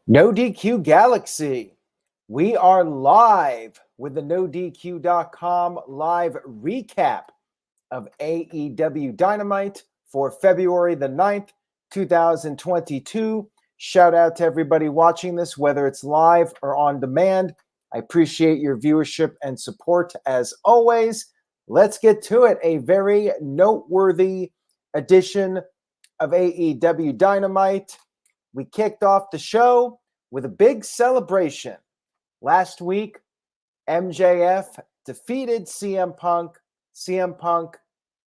No DQ Galaxy. We are live with the NoDQ.com live recap of AEW Dynamite for February the 9th, 2022. Shout out to everybody watching this, whether it's live or on demand. I appreciate your viewership and support as always. Let's get to it. A very noteworthy edition of AEW Dynamite. We kicked off the show with a big celebration. Last week, MJF defeated CM Punk. CM Punk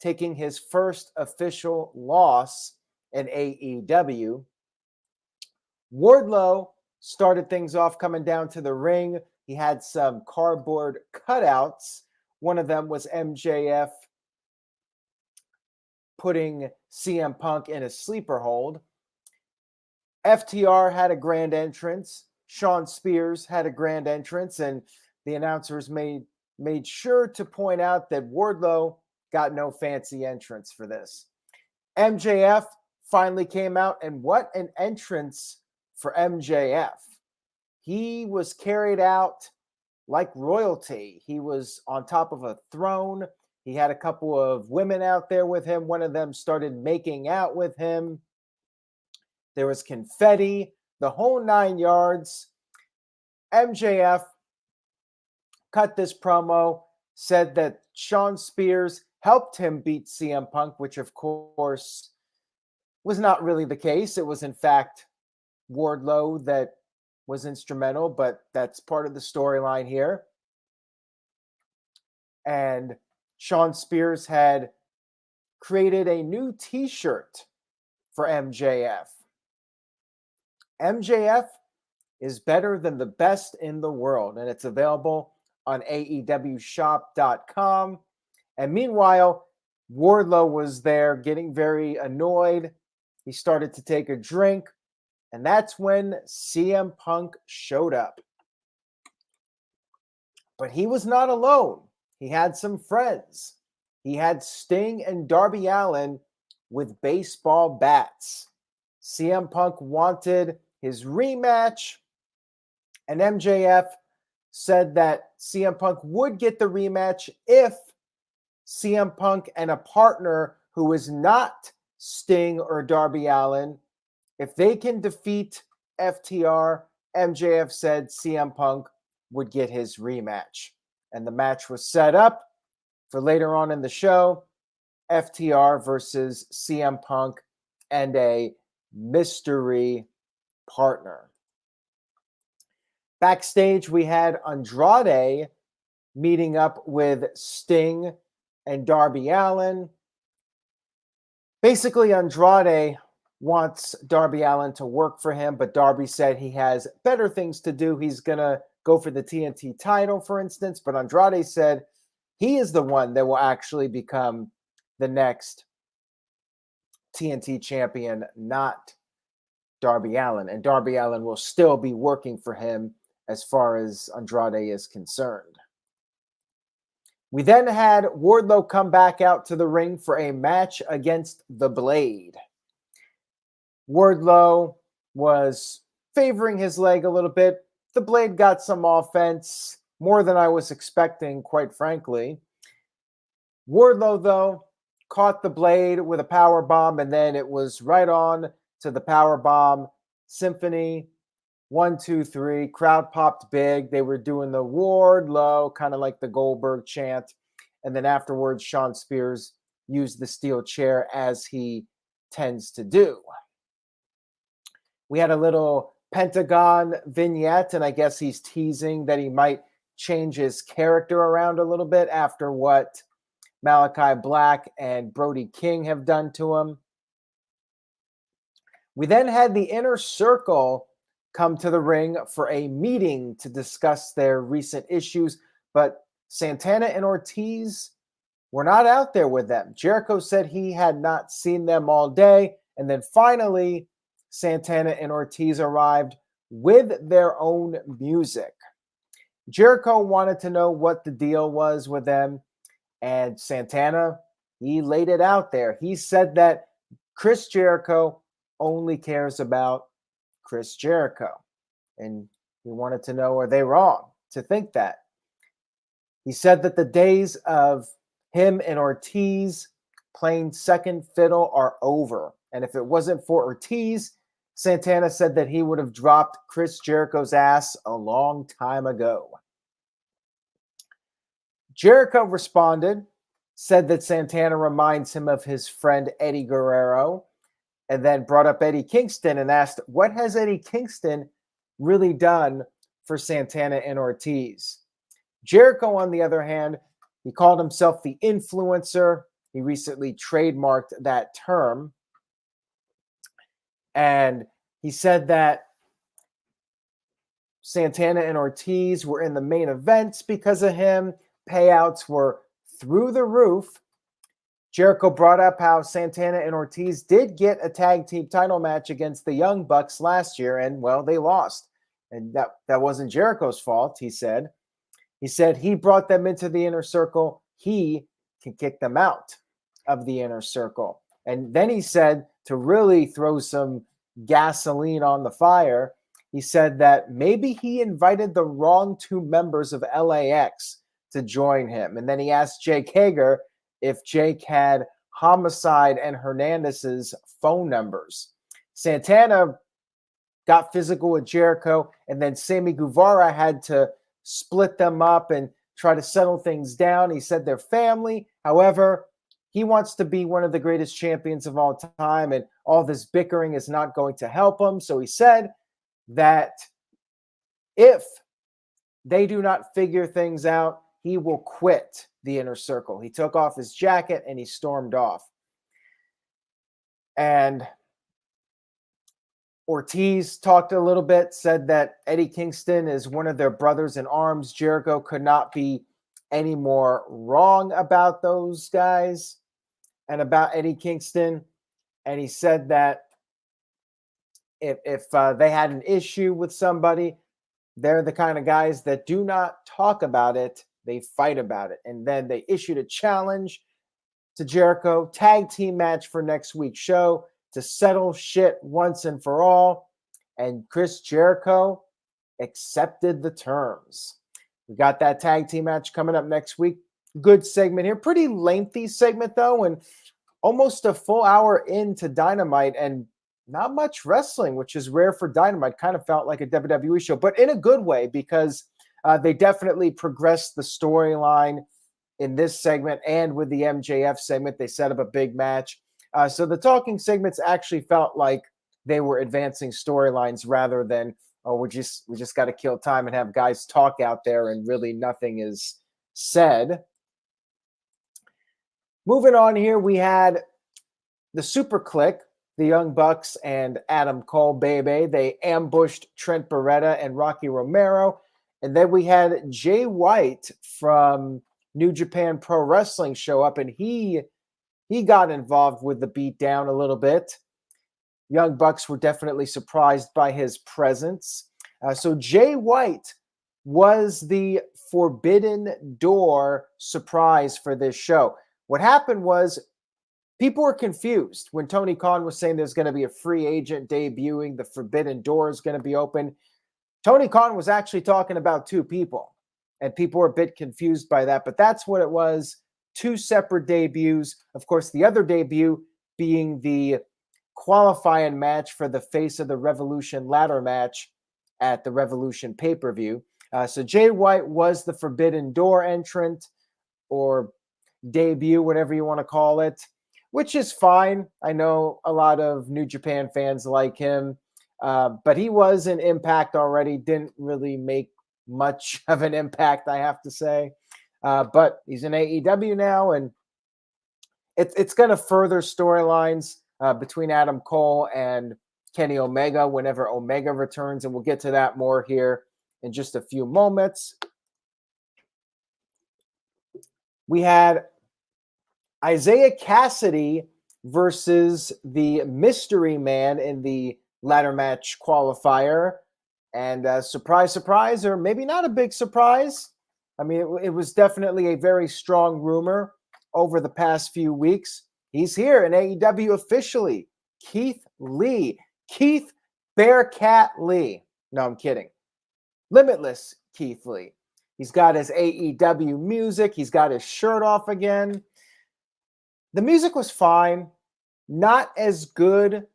taking his first official loss in AEW. Wardlow started things off coming down to the ring. He had some cardboard cutouts. One of them was MJF putting CM Punk in a sleeper hold. FTR had a grand entrance. Shawn Spears had a grand entrance, and the announcers made sure to point out that Wardlow got no fancy entrance for this. MJF finally came out, and what an entrance for MJF. He was carried out like royalty. He was on top of a throne. He had a couple of women out there with him. One of them started making out with him. There was confetti, the whole 9 yards. MJF cut this promo, said that Shawn Spears helped him beat CM Punk, which of course was not really the case. It was in fact Wardlow that was instrumental, but that's part of the storyline here. And Shawn Spears had created a new t-shirt for MJF. MJF is better than the best in the world, and it's available on AEWshop.com. And meanwhile, Wardlow was there getting very annoyed. He started to take a drink, and that's when CM Punk showed up. But he was not alone. He had some friends. He had Sting and Darby Allin with baseball bats. CM Punk wanted his rematch, and MJF said that CM Punk would get the rematch if CM Punk and a partner who is not Sting or Darby Allin, if they can defeat FTR, MJF said CM Punk would get his rematch. And the match was set up for later on in the show, FTR versus CM Punk and a mystery partner. Backstage, we had Andrade meeting up with Sting and Darby Allin. Basically, Andrade wants Darby Allin to work for him, but Darby said he has better things to do. He's going to go for the TNT title, for instance, but Andrade said he is the one that will actually become the next TNT champion, not Darby Allin. And Darby Allin will still be working for him as far as Andrade is concerned. We then had Wardlow come back out to the ring for a match against The Blade. Wardlow was favoring his leg a little bit. The Blade got some offense, more than I was expecting, quite frankly. Wardlow, though, caught the Blade with a power bomb, and then it was right on to the power bomb symphony. 1, 2, 3. Crowd popped big. They were doing the Wardlow, kind of like the Goldberg chant. And then afterwards, Shawn Spears used the steel chair as he tends to do. We had a little Pentagon vignette, and I guess he's teasing that he might change his character around a little bit after what Malachi Black and Brody King have done to him. We then had the Inner Circle come to the ring for a meeting to discuss their recent issues, but Santana and Ortiz were not out there with them. Jericho said he had not seen them all day, and then finally Santana and Ortiz arrived with their own music. Jericho wanted to know what the deal was with them, and Santana, he laid it out there. He said that Chris Jericho only cares about Chris Jericho. And he wanted to know, are they wrong to think that? He said that the days of him and Ortiz playing second fiddle are over. And if it wasn't for Ortiz, Santana said that he would have dropped Chris Jericho's ass a long time ago. Jericho responded, said that Santana reminds him of his friend Eddie Guerrero, and then brought up Eddie Kingston and asked, what has Eddie Kingston really done for Santana and Ortiz? Jericho, on the other hand, he called himself the influencer. He recently trademarked that term. And he said that Santana and Ortiz were in the main events because of him. Payouts were through the roof. Jericho brought up how Santana and Ortiz did get a tag team title match against the Young Bucks last year, and, well, they lost. And that wasn't Jericho's fault, he said. He said he brought them into the inner circle. He can kick them out of the inner circle. And then he said, to really throw some gasoline on the fire, he said that maybe he invited the wrong two members of LAX to join him. And then he asked Jake Hager if Jake had Homicide and Hernandez's phone numbers. Santana got physical with Jericho, and then Sammy Guevara had to split them up and try to settle things down. He said they're family. However, he wants to be one of the greatest champions of all time, and all this bickering is not going to help him. So he said that if they do not figure things out, he will quit the inner circle. He took off his jacket and he stormed off. And Ortiz talked a little bit, said that Eddie Kingston is one of their brothers in arms. Jericho could not be any more wrong about those guys and about Eddie Kingston. And he said that if they had an issue with somebody, they're the kind of guys that do not talk about it. They fight about it. And then they issued a challenge to Jericho, tag team match for next week's show to settle shit once and for all. And Chris Jericho accepted the terms. We got that tag team match coming up next week. Good segment here. Pretty lengthy segment, though, and almost a full hour into Dynamite, and not much wrestling, which is rare for Dynamite. Kind of felt like a WWE show, but in a good way, because they definitely progressed the storyline in this segment, and with the MJF segment, they set up a big match. So the talking segments actually felt like they were advancing storylines rather than, oh, we just got to kill time and have guys talk out there and really nothing is said. Moving on here, we had the Super Click, the Young Bucks and Adam Cole, baby. They ambushed Trent Beretta and Rocky Romero. And then we had Jay White from New Japan Pro Wrestling show up, and he got involved with the beatdown a little bit. Young Bucks were definitely surprised by his presence. So Jay White was the Forbidden Door surprise for this show. What happened was people were confused when Tony Khan was saying there's going to be a free agent debuting, the Forbidden Door is going to be open. Tony Khan was actually talking about two people, and people were a bit confused by that, but that's what it was. Two separate debuts. Of course, the other debut being the qualifying match for the Face of the Revolution ladder match at the Revolution pay-per-view. So Jay White was the Forbidden Door entrant, or debut, whatever you want to call it, which is fine. I know a lot of New Japan fans like him, but he was in Impact already, didn't really make much of an impact, I have to say. But he's in AEW now, and it's going to further storylines between Adam Cole and Kenny Omega whenever Omega returns, and we'll get to that more here in just a few moments. We had Isaiah Cassidy versus the Mystery Man in the ladder match qualifier. And surprise, surprise, or maybe not a big surprise. I mean, it was definitely a very strong rumor over the past few weeks. He's here in AEW officially. Keith Lee. Keith Bearcat Lee. No, I'm kidding. Limitless Keith Lee. He's got his AEW music. He's got his shirt off again. The music was fine. Not as good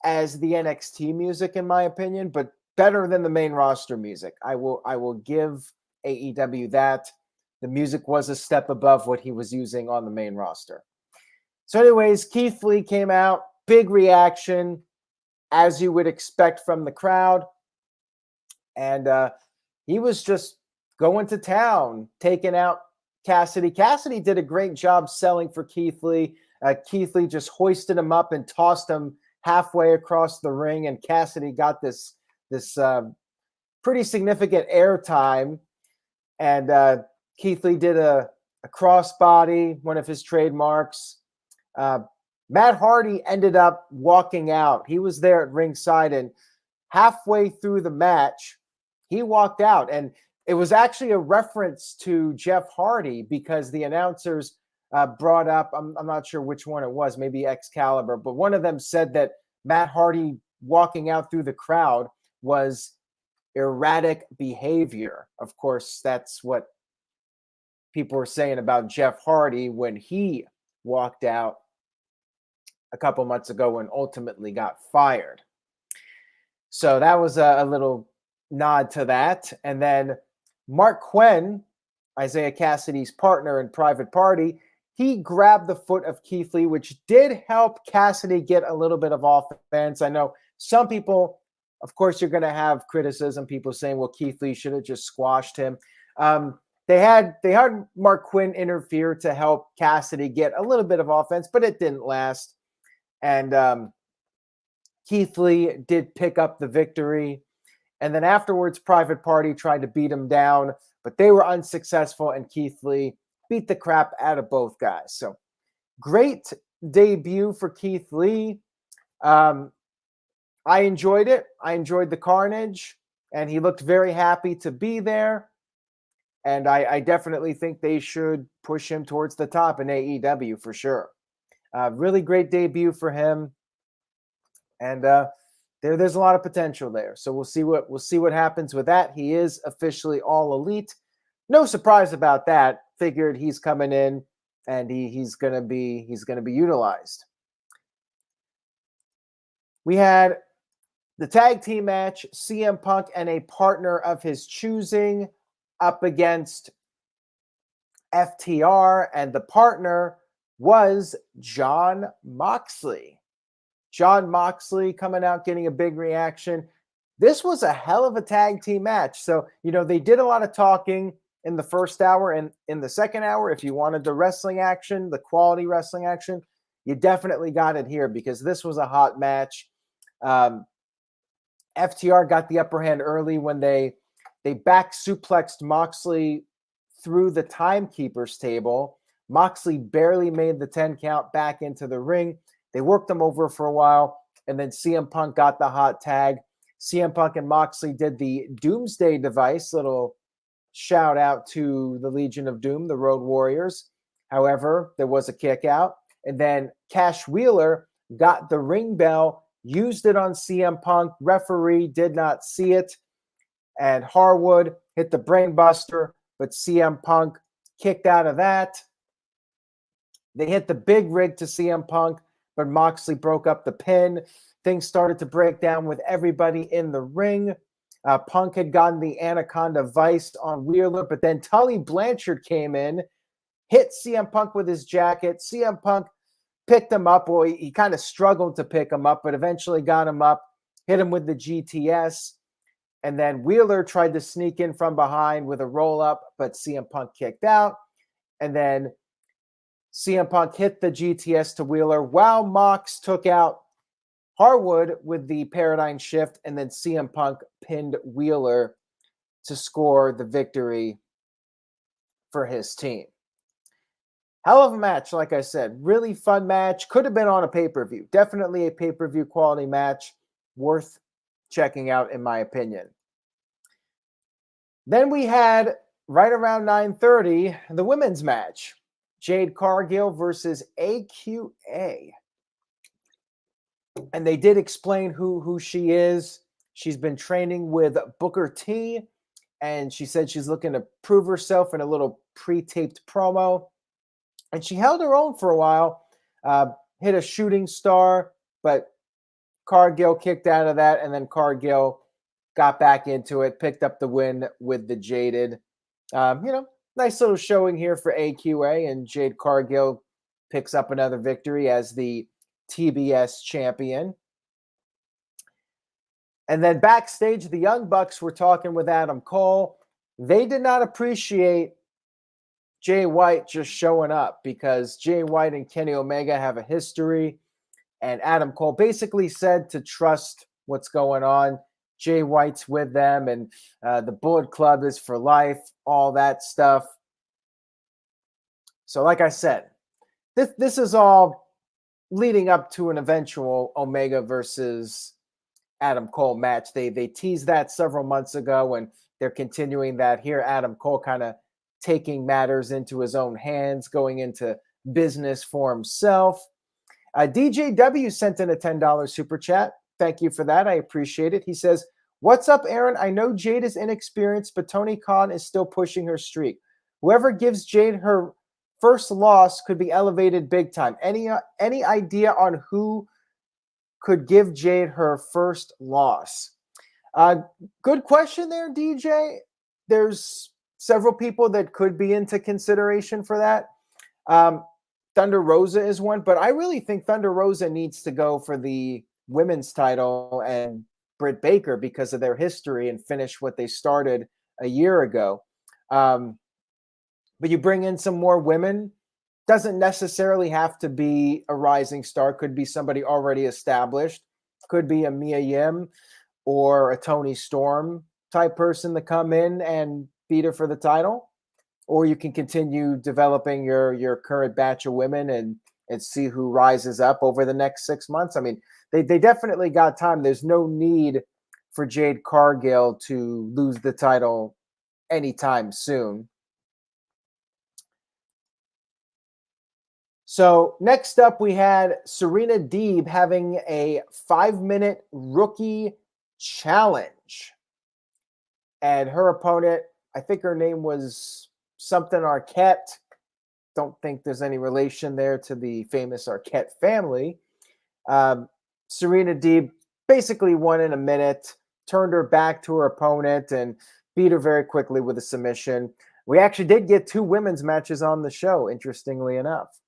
as the NXT music, in my opinion, but better than the main roster music. I will give AEW that. The music was a step above what he was using on the main roster. So anyways, Keith Lee came out. Big reaction, as you would expect from the crowd. And he was just going to town, taking out Cassidy. Cassidy did a great job selling for Keith Lee. Keith Lee just hoisted him up and tossed him halfway across the ring, and Cassidy got this pretty significant airtime. And Keith Lee did a crossbody, one of his trademarks. Matt Hardy ended up walking out. He was there at ringside, and halfway through the match, he walked out. And it was actually a reference to Jeff Hardy, because the announcers brought up, I'm not sure which one it was, maybe Excalibur, but one of them said that Matt Hardy walking out through the crowd was erratic behavior. Of course, that's what people were saying about Jeff Hardy when he walked out a couple months ago and ultimately got fired. So that was a little nod to that. And then Mark Quinn, Isaiah Cassidy's partner in Private Party, he grabbed the foot of Keith Lee, which did help Cassidy get a little bit of offense. I know some people, of course, you're going to have criticism, people saying, well, Keith Lee should have just squashed him. They had Mark Quinn interfere to help Cassidy get a little bit of offense, but it didn't last. And Keith Lee did pick up the victory. And then afterwards, Private Party tried to beat him down, but they were unsuccessful, and Keith Lee beat the crap out of both guys. So great debut for Keith Lee. I enjoyed it. I enjoyed the carnage, and he looked very happy to be there. And I definitely think they should push him towards the top in AEW for sure. Really great debut for him. And there's a lot of potential there. So we'll see what happens with that. He is officially All Elite. No surprise about that. Figured he's coming in and he's gonna be utilized. We had the tag team match, CM Punk and a partner of his choosing up against FTR, and the partner was Jon Moxley. Jon Moxley coming out, getting a big reaction. This was a hell of a tag team match. So, they did a lot of talking in the first hour, and in the second hour, if you wanted the wrestling action, the quality wrestling action, you definitely got it here, because this was a hot match. FTR got the upper hand early when they back suplexed Moxley through the timekeeper's table. Moxley barely made the 10 count back into the ring. They worked him over for a while, and then CM Punk got the hot tag. CM Punk and Moxley did the Doomsday Device, little shout out to the Legion of Doom, the Road Warriors. However, there was a kick out, and then Cash Wheeler got the ring bell, used it on CM Punk. Referee did not see it, and Harwood hit the brain buster, but CM Punk kicked out of that. They hit the big rig to CM Punk, but Moxley broke up the pin. Things started to break down with everybody in the ring. Punk had gotten the Anaconda Vice on Wheeler, but then Tully Blanchard came in, hit CM Punk with his jacket. CM Punk picked him up. Well, he kind of struggled to pick him up, but eventually got him up, hit him with the GTS. And then Wheeler tried to sneak in from behind with a roll-up, but CM Punk kicked out. And then CM Punk hit the GTS to Wheeler while Mox took out Harwood with the Paradigm Shift, and then CM Punk pinned Wheeler to score the victory for his team. Hell of a match, like I said. Really fun match. Could have been on a pay-per-view. Definitely a pay-per-view quality match. Worth checking out, in my opinion. Then we had, right around 9:30, the women's match. Jade Cargill versus AQA. And they did explain who she is. She's been training with Booker T, and she said she's looking to prove herself in a little pre-taped promo. And she held her own for a while, hit a shooting star, but Cargill kicked out of that, and then Cargill got back into it, picked up the win with the Jaded. Nice little showing here for AQA, and Jade Cargill picks up another victory as the TBS champion. And then backstage, the Young Bucks were talking with Adam Cole. They did not appreciate Jay White just showing up because Jay White and Kenny Omega have a history. And Adam Cole basically said to trust what's going on. Jay White's with them, and the Bullet Club is for life, all that stuff. So like I said, this is all leading up to an eventual Omega versus Adam Cole match. They teased that several months ago, and they're continuing that here. Adam Cole kind of taking matters into his own hands, going into business for himself. DJW sent in a $10 super chat. Thank you for that. I appreciate it. He says, "What's up, Aaron? I know Jade is inexperienced, but Tony Khan is still pushing her streak. Whoever gives Jade her first loss could be elevated big time. Any idea on who could give Jade her first loss?" Good question there, DJ. There's several people that could be into consideration for that. Thunder Rosa is one, but I really think Thunder Rosa needs to go for the women's title and Britt Baker because of their history and finish what they started a year ago. But you bring in some more women. Doesn't necessarily have to be a rising star. Could be somebody already established. Could be a Mia Yim or a Toni Storm type person to come in and beat her for the title. Or you can continue developing your current batch of women and see who rises up over the next 6 months. I mean, they definitely got time. There's no need for Jade Cargill to lose the title anytime soon. So next up, we had Serena Deeb having a 5-minute rookie challenge. And her opponent, I think her name was something Arquette. Don't think there's any relation there to the famous Arquette family. Serena Deeb basically won in a minute, turned her back to her opponent, and beat her very quickly with a submission. We actually did get 2 women's matches on the show, interestingly enough.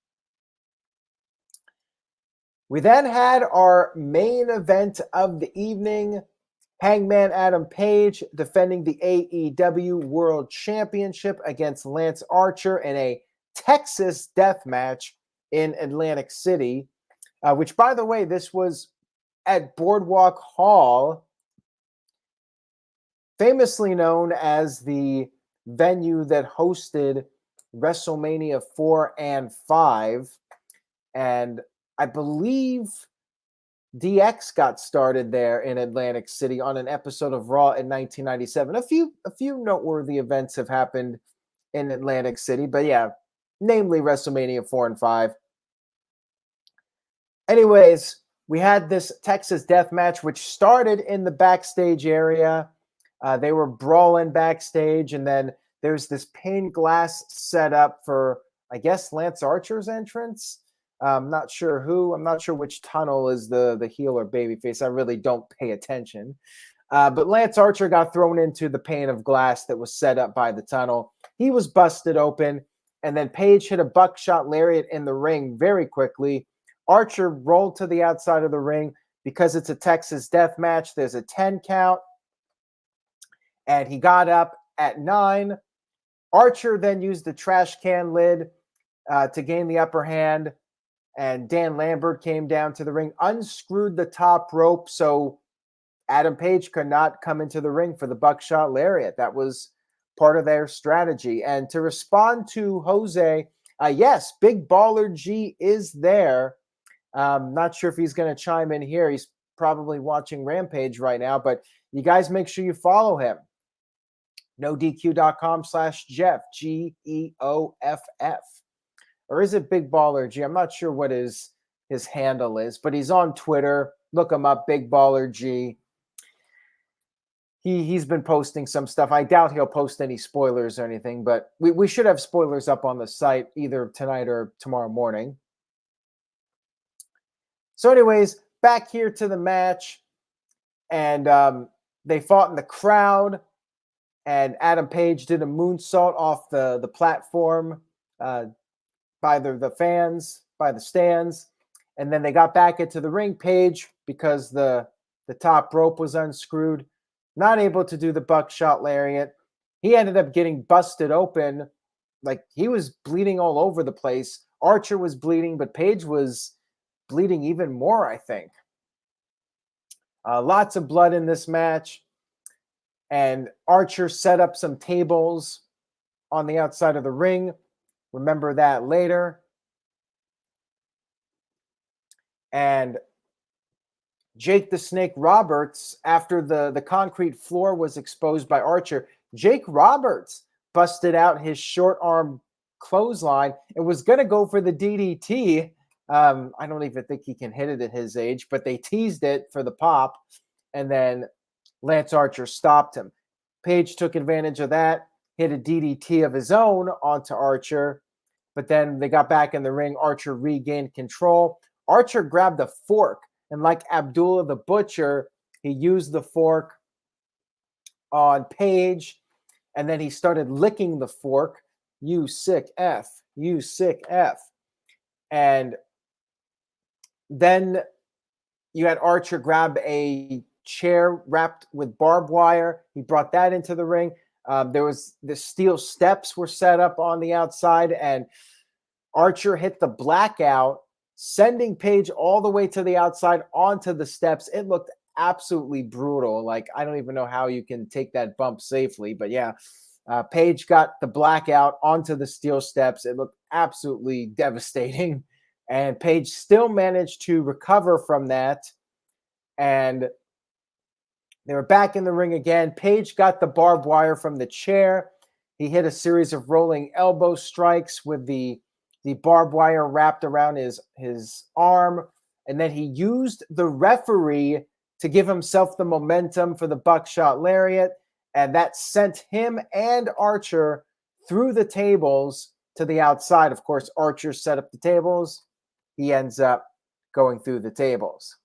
We then had our main event of the evening. Hangman Adam Page defending the AEW World Championship against Lance Archer in a Texas death match in Atlantic City, which, by the way, this was at Boardwalk Hall, famously known as the venue that hosted WrestleMania 4 and 5. And I believe DX got started there in Atlantic City on an episode of Raw in 1997. A few noteworthy events have happened in Atlantic City, but yeah, namely WrestleMania 4 and 5. Anyways, we had this Texas death match, which started in the backstage area. They were brawling backstage, and then there's this pane glass set up for, I guess, Lance Archer's entrance. I'm not sure who. I'm not sure which tunnel is the heel or babyface. I really don't pay attention. But Lance Archer got thrown into the pane of glass that was set up by the tunnel. He was busted open, and then Page hit a buckshot lariat in the ring very quickly. Archer rolled to the outside of the ring. Because it's a Texas death match, there's a 10 count, and he got up at 9. Archer then used the trash can lid to gain the upper hand. And Dan Lambert came down to the ring, unscrewed the top rope, so Adam Page could not come into the ring for the buckshot lariat. That was part of their strategy. And to respond to Jose, yes, Big Baller G is there. Not sure if he's going to chime in here. He's probably watching Rampage right now, but you guys make sure you follow him. NoDQ.com/Jeff, Geoff. Or is it Big Baller G? I'm not sure what his handle is, but he's on Twitter. Look him up, Big Baller G. he's been posting some stuff. I doubt he'll post any spoilers or anything, but we should have spoilers up on the site either tonight or tomorrow morning. So anyways, back here to the match, and they fought in the crowd, and Adam Page did a moonsault off the platform by the fans, by the stands, and then they got back into the ring. Page, because the top rope was unscrewed, not able to do the buckshot lariat. He ended up getting busted open. Like, he was bleeding all over the place. Archer was bleeding, but Page was bleeding even more, I think. Lots of blood in this match. And Archer set up some tables on the outside of the ring. Remember that later. And Jake the Snake Roberts, after the concrete floor was exposed by Archer, Jake Roberts busted out his short arm clothesline and was going to go for the DDT. I don't even think he can hit it at his age, but they teased it for the pop, and then Lance Archer stopped him. Page took advantage of that, hit a DDT of his own onto Archer, but then they got back in the ring. Archer regained control. Archer grabbed a fork, and like Abdullah the Butcher, he used the fork on Page, and then he started licking the fork. You sick F. You sick F. And then you had Archer grab a chair wrapped with barbed wire. He brought that into the ring. There was the steel steps were set up on the outside, and Archer hit the blackout, sending Page all the way to the outside onto the steps. It looked absolutely brutal. Like, I don't even know how you can take that bump safely, but yeah, Page got the blackout onto the steel steps. It looked absolutely devastating, and Page still managed to recover from that, and they were back in the ring again. Page got the barbed wire from the chair. He hit a series of rolling elbow strikes with the barbed wire wrapped around his arm. And then he used the referee to give himself the momentum for the buckshot lariat. And that sent him and Archer through the tables to the outside. Of course, Archer set up the tables. He ends up going through the tables.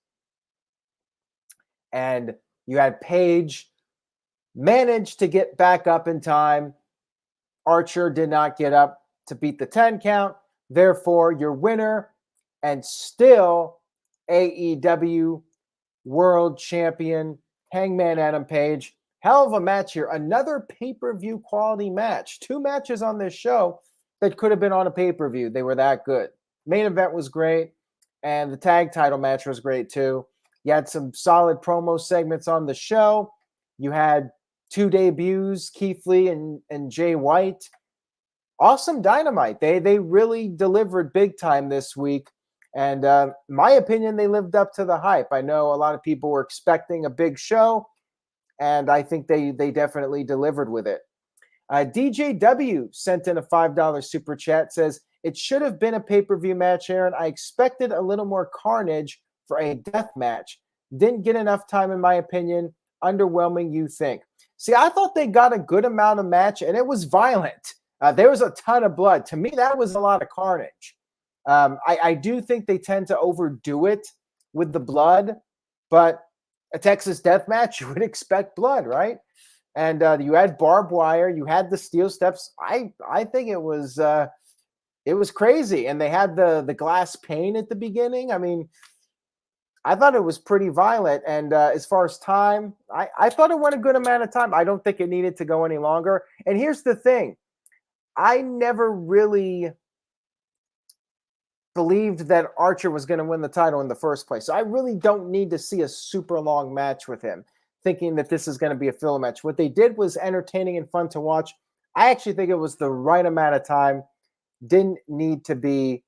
And you had Page manage to get back up in time. Archer did not get up to beat the 10 count. Therefore, your winner and still AEW World Champion, Hangman Adam Page. Hell of a match here. Another pay-per-view quality match. 2 matches on this show that could have been on a pay-per-view. They were that good. Main event was great, and the tag title match was great too. You had some solid promo segments on the show. You had 2 debuts, Keith Lee and Jay White. Awesome Dynamite. They really delivered big time this week. And my opinion, they lived up to the hype. I know a lot of people were expecting a big show, and I think they definitely delivered with it. DJW sent in a $5 super chat, says, it should have been a pay-per-view match, Aaron. I expected a little more carnage for a death match. Didn't get enough time, in my opinion. Underwhelming, you think? See, I thought they got a good amount of match, and it was violent. There was a ton of blood. To me, that was a lot of carnage. I do think they tend to overdo it with the blood, but a Texas death match, you would expect blood, right? And you had barbed wire, you had the steel steps. I think it was crazy, and they had the glass pane at the beginning. I mean, I thought it was pretty violent, and as far as time, I thought it went a good amount of time. I don't think it needed to go any longer. And here's the thing. I never really believed that Archer was going to win the title in the first place. So I really don't need to see a super long match with him, thinking that this is going to be a filler match. What they did was entertaining and fun to watch. I actually think it was the right amount of time. Didn't need to be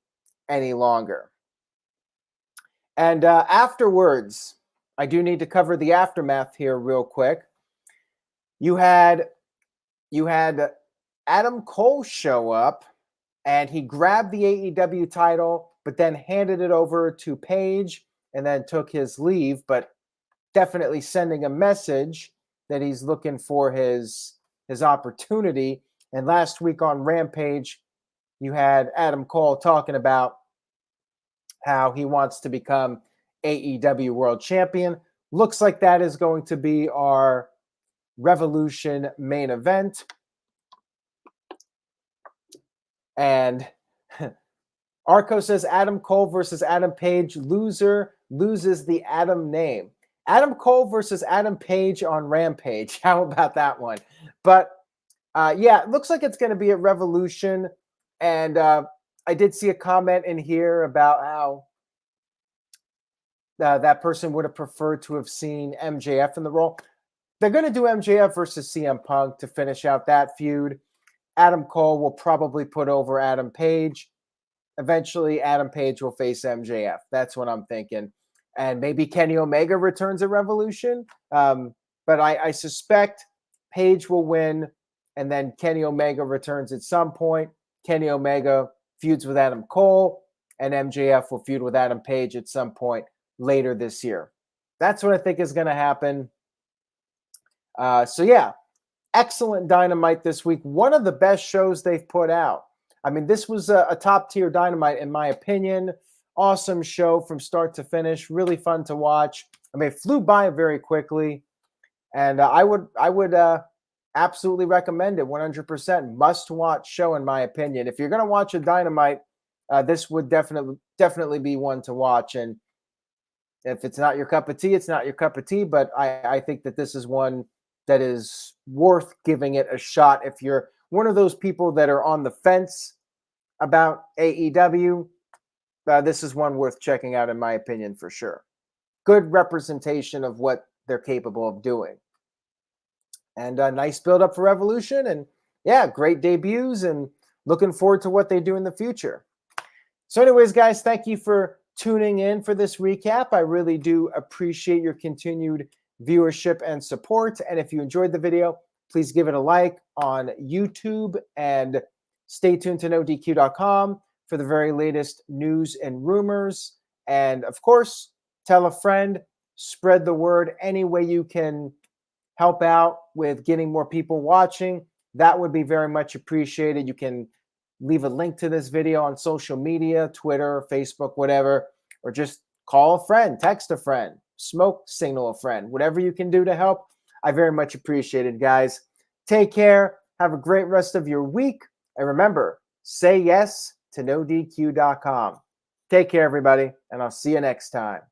any longer. And afterwards, I do need to cover the aftermath here real quick. You had Adam Cole show up, and he grabbed the AEW title, but then handed it over to Page and then took his leave, but definitely sending a message that he's looking for his opportunity. And last week on Rampage, you had Adam Cole talking about how he wants to become AEW World Champion. Looks like that is going to be our Revolution main event. And Arco says Adam Cole versus Adam Page. Loser loses the Adam name. Adam Cole versus Adam Page on Rampage. How about that one? But yeah, it looks like it's going to be at Revolution. And I did see a comment in here about how that person would have preferred to have seen MJF in the role. They're going to do MJF versus CM Punk to finish out that feud. Adam Cole will probably put over Adam Page. Eventually, Adam Page will face MJF. That's what I'm thinking. And maybe Kenny Omega returns at Revolution. But I suspect Page will win, and then Kenny Omega returns at some point. Kenny Omega feuds with Adam Cole, and MJF will feud with Adam Page at some point later this year. That's what I think is going to happen. So, yeah, excellent Dynamite this week. One of the best shows they've put out. I mean, this was a top-tier Dynamite, in my opinion. Awesome show from start to finish. Really fun to watch. I mean, it flew by very quickly. And I would absolutely recommend it, 100%. Must-watch show, in my opinion. If you're going to watch a Dynamite, this would definitely be one to watch. And if it's not your cup of tea, it's not your cup of tea. But I think that this is one that is worth giving it a shot. If you're one of those people that are on the fence about AEW, this is one worth checking out, in my opinion, for sure. Good representation of what they're capable of doing. And a nice build-up for Revolution. And, yeah, great debuts, and looking forward to what they do in the future. So anyways, guys, thank you for tuning in for this recap. I really do appreciate your continued viewership and support. And if you enjoyed the video, please give it a like on YouTube, and stay tuned to NoDQ.com for the very latest news and rumors. And of course, tell a friend, spread the word any way you can help out with getting more people watching. That would be very much appreciated. You can leave a link to this video on social media, Twitter, Facebook, whatever, or just call a friend, text a friend, smoke signal a friend, whatever you can do to help. I very much appreciate it, guys. Take care. Have a great rest of your week. And remember, say yes to NoDQ.com. Take care, everybody, and I'll see you next time.